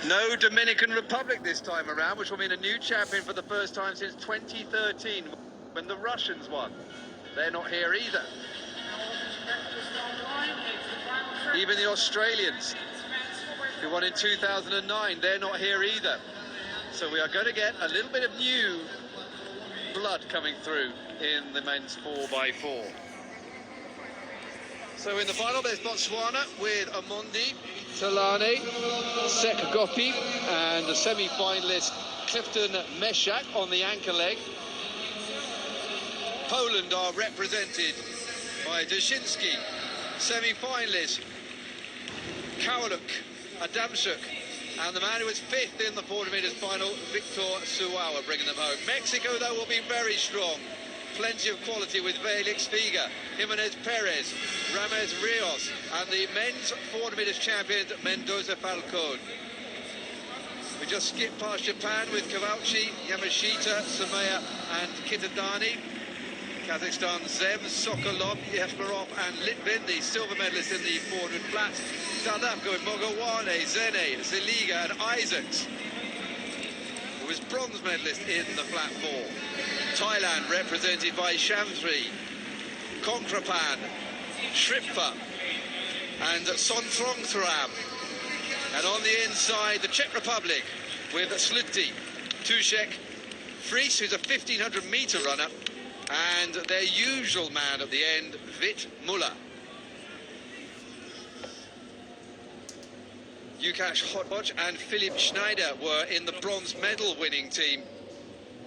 No Dominican Republic this time around, which will mean a new champion for the first time since 2013, when the Russians won. They're not here either. Even the Australians, who won in 2009, they're not here either. So we are going to get a little bit of new blood coming through in the men's 4x4. So in the final, there's Botswana with Omondi, Talani, Sekgopi, and the semi-finalist Cliffton Meshack on the anchor leg. Poland are represented by Dushinsky, semi-finalist Kowaluk, Adamczuk, and the man who was fifth in the 400 metres final, Victor Suawa, bringing them home. Mexico, though, will be very strong. Plenty of quality with Felix Figa, Jimenez Perez, Ramez Rios, and the men's 400 metres champion, Mendoza Falcon. We just skipped past Japan with Kawauchi, Yamashita, Sumaya, and Kitadani. Kazakhstan, Zem, Sokolov, Yefmarov, and Litvin, the silver medalists in the 400 flats. South Africa with Mogowane, Zene, Zeliga, and Isaacs, who was bronze medalist in the flat four. Thailand represented by Shamthri, Konkrapan, Shripfa, and Sontrongthram. And on the inside, the Czech Republic with Sluty, Tušek, Fries, who's a 1500 metre runner, and their usual man at the end, Vit Muller. Lukáš Hodge and Philipp Schneider were in the bronze medal winning team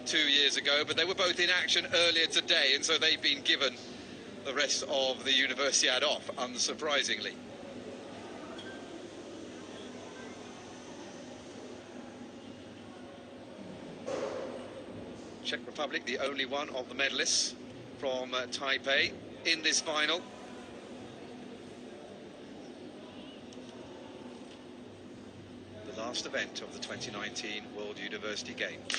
2 years ago, but they were both in action earlier today, and so they've been given the rest of the Universiade off, unsurprisingly. Czech Republic, the only one of the medalists from Taipei in this final. The last event of the 2019 World University Games.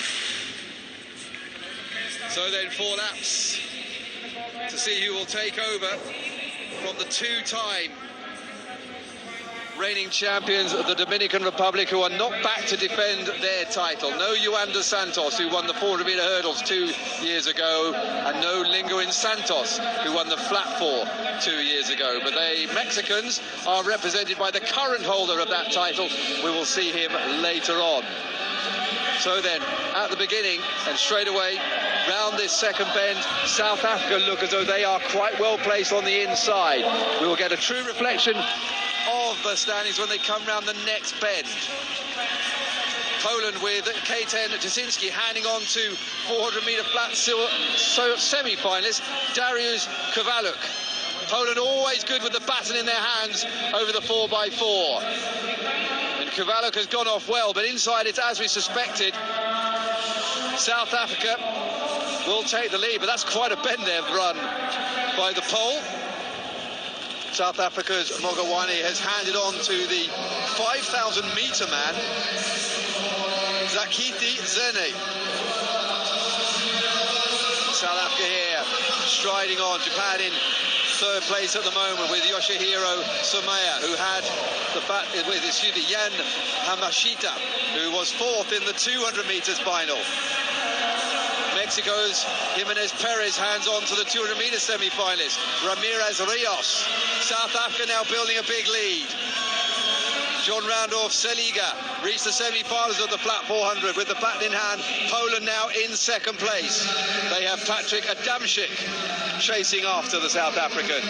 So then 4 laps to see who will take over from the two-time reigning champions of the Dominican Republic, who are not back to defend their title. No Juan dos Santos, who won the 400 metre hurdles 2 years ago, and no Linguin Santos, who won the flat 4 2 years ago. But the Mexicans are represented by the current holder of that title. We will see him later on. So then, at the beginning, and straight away, round this second bend, South Africa look as though they are quite well placed on the inside. We will get a true reflection of the standings when they come round the next bend. Poland with K10 Jasinski handing on to 400 metre flat semi-finalist Dariusz Kowaluk. Poland always good with the baton in their hands over the 4x4. And Kowaluk has gone off well, but inside it's as we suspected. South Africa will take the lead, but that's quite a bend they've run by the pole. South Africa's Mogowane has handed on to the 5,000 metre man, Zakiti Zene. South Africa here, striding on. Japan in third place at the moment with Yoshihiro Sumaya, who had Yan Hamashita, who was fourth in the 200 metres final. Mexico's Jimenez Perez hands on to the 200 metre semi-finalist, Ramirez Rios. South Africa now building a big lead. John Randolph Seliga reached the semi-finals of the flat 400 with the baton in hand. Poland now in second place. They have Patrick Adamczyk chasing after the South African.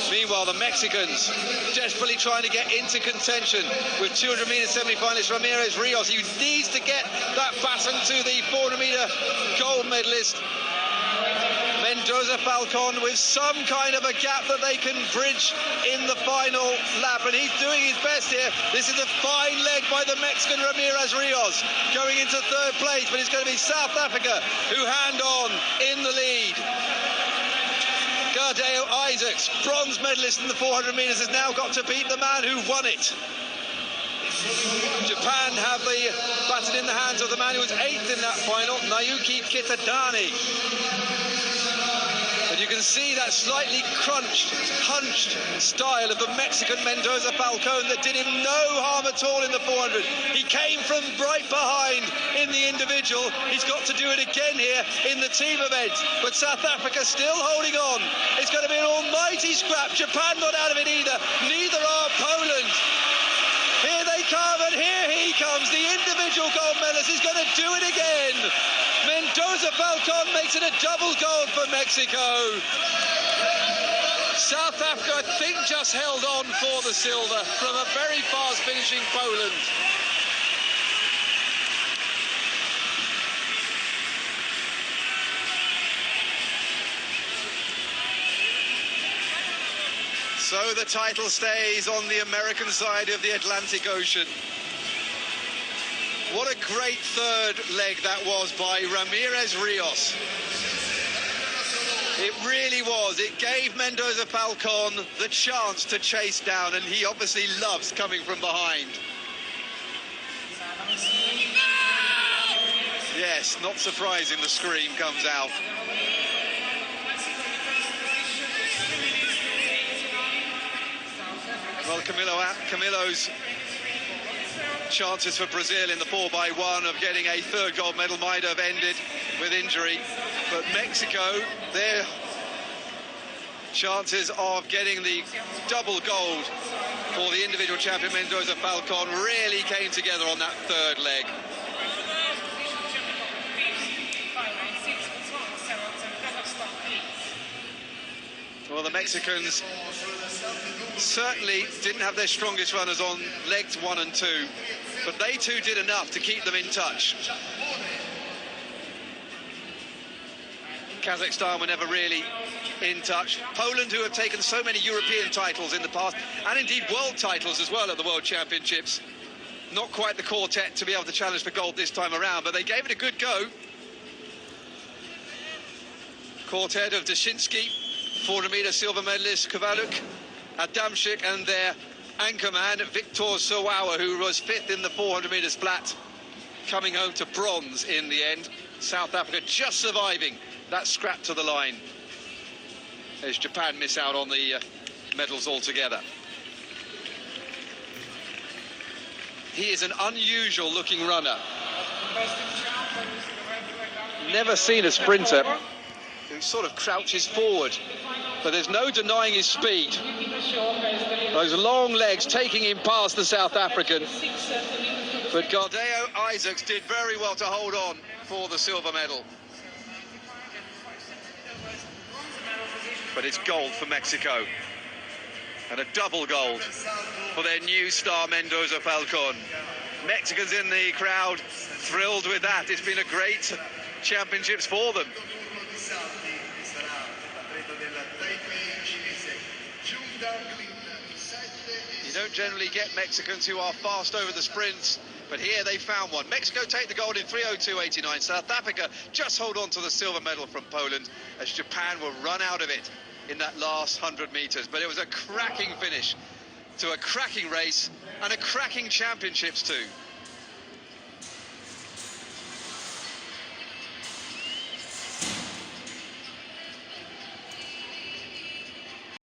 Meanwhile, the Mexicans desperately trying to get into contention with 200 metre semi-finalist Ramirez Rios. He needs to get that baton to the 400 metre gold medalist Mendoza Falcon with some kind of a gap that they can bridge in the final lap, and he's doing his best here. This is a fine leg by the Mexican Ramirez Rios going into third place, but it's going to be South Africa who hand on in the lead. Gardeo Isaacs, bronze medalist in the 400 metres, has now got to beat the man who won it. Japan have the baton in the hands of the man who was 8th in that final, Naoki Kitadani. The And you can see that slightly hunched style of the Mexican Mendoza Falcon that did him no harm at all in the 400. He came from right behind in the individual. He's got to do it again here in the team event. But South Africa still holding on. It's going to be an almighty scrap. Japan not out of it either. Neither are Poland. Here they come, and here he comes. The individual gold medalist is going to do it again. Mendoza Falcon makes it a double gold for Mexico. South Africa, I think, just held on for the silver from a very fast finishing Poland. So the title stays on the American side of the Atlantic Ocean. What a great third leg that was by Ramirez Rios. It really was. It gave Mendoza Falcon the chance to chase down, and he obviously loves coming from behind. Yes, not surprising the scream comes out. Well, Camilo's chances for Brazil in the 4x1 of getting a third gold medal might have ended with injury. But Mexico, their chances of getting the double gold for the individual champion Mendoza Falcon really came together on that third leg. Well, the Mexicans certainly didn't have their strongest runners on legs 1 and 2, but they too did enough to keep them in touch. Kazakhstan were never really in touch. Poland, who have taken so many European titles in the past, and indeed world titles as well at the World Championships, not quite the quartet to be able to challenge for gold this time around, but they gave it a good go. Quartet of Dashinsky, 400-meter silver medalist Kowaluk, Adamczyk, and their anchorman Victor Sowawa, who was 5th in the 400-meter flat, coming home to bronze in the end. South Africa just surviving that scrap to the line as Japan miss out on the medals altogether. He is an unusual looking runner. Never seen a sprinter who sort of crouches forward, but there's no denying his speed. Those long legs taking him past the South African. But Gardeo Isaacs did very well to hold on for the silver medal. But it's gold for Mexico. And a double gold for their new star Mendoza Falcon. Mexicans in the crowd thrilled with that. It's been a great championships for them. You don't generally get Mexicans who are fast over the sprints, but here they found one. Mexico take the gold in 3:02.89. South Africa just hold on to the silver medal from Poland as Japan will run out of it in that last 100 meters. But it was a cracking finish to a cracking race and a cracking championships too.